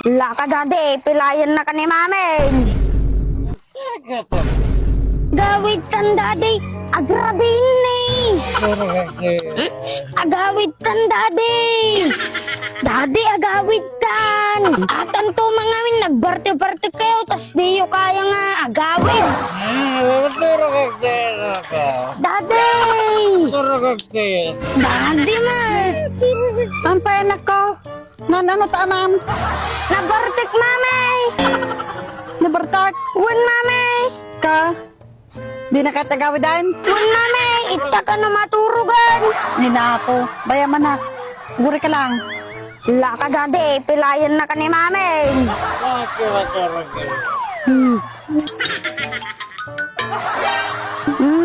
Laka dadi, pilayan na ka ni mamin. Gawid tan dadi, agrabin ni. Agawid tan dadi. Dadi, agawid tan. Atan to mga min, nagbarte-barte kayo, tas di yo kaya nga agawid. Dadi! Dadi ma! Sampay anak ko. Ano ta, ma'am? Nabartik mamay! Nabartak. Wan mamay! Ka. Di na katagawidan. Wan mamay! Ita ka na maturugan! Ninapo. Bayaman na. Guri ka lang. Laka dadi, pilayan na ka ni mamin.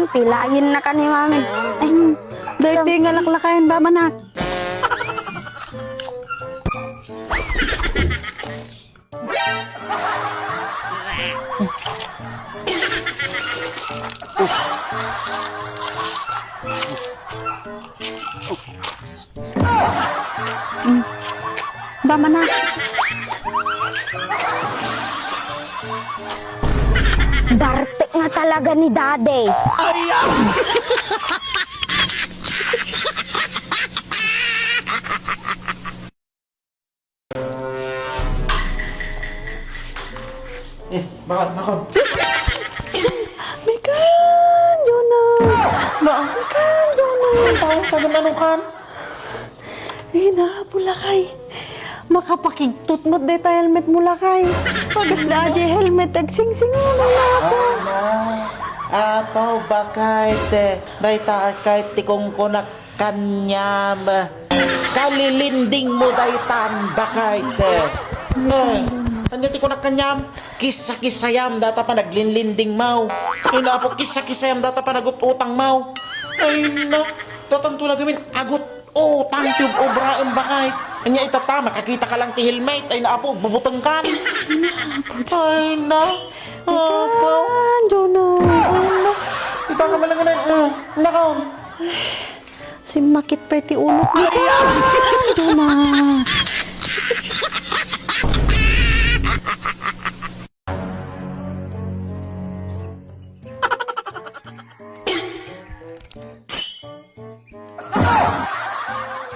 Pilayan na ka ni mamin. Ay, dahil di nga laklakayan ba manak? Ba manak? Bartik nga talaga ni dadi. Bakit? Nakon? Mikan, Jonah! Mikan, Jonah! Taong tagal kan? Bulakay. Makapakigtot mo day ta helmet mulakay. Pagas na aja helmet agsing-singan na ako. Apaw bakay te. Day ta kahit tikong kunak kanyam. Kalilinding mo day tan bakay te. Kanya ti kunak kanyam. Kisa-kisayam data pa naglinlinding mau. Ina po kisa-kisayam data pa nagut-utang mau. Ay na. Tatanto na gamin agut utang tiyog obraem bakay. Kanya itata, makakita ka lang ti helmet. Ay na po, bubutang kan. Ay na. Apaw. Jonah. Ita ka malang ganun. Nakaw. Si makit pa ti ulok ni Jonah.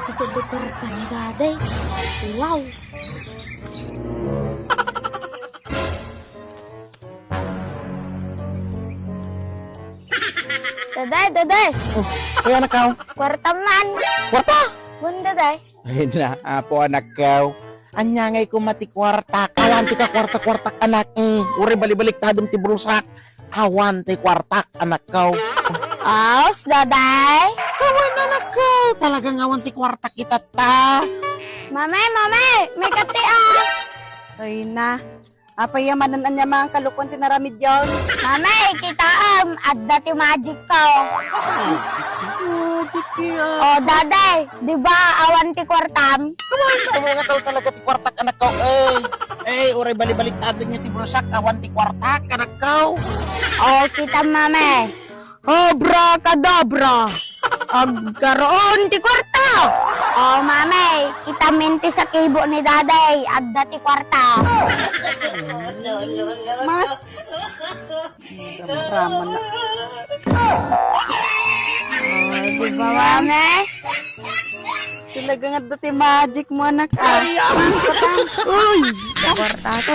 Ito dekorta ni dadi. Wow! Daday! Ay anak kaw. Kwarta man! Kwarta. Wan daday? Ay na, apo anak kaw. Anya ngay ko mati kwarta. Kawan ti ka kwarta-kwartak anak. Uri balik-balik tadong ti brusak. Awan ti kwartak anak kaw. Aos, daday? Kawan anak kaw. Talagang awan ti kwartak itata. Mame! May kati ah! Ay na. Apay yamanan anya mga kalukon tinaramid yon. Mame, kita adda ti magic ko. Oh, daday, di ba awan ti kwartam? Kawan nga tayo talaga ti kwartak anak kaw. Uri balik-balik tadong niya ti brusak. Awan ti kwartak anak kaw. Oh, kita mame. Abracadabra. Agkaroon ti kwarta. Oh, mame, kita minti sa kibo ni daday, adda ti kwarta. Mas. Raman na. Oh, di ba mame? Talaga nga dati magic mo anak. Uy, kwarta ko.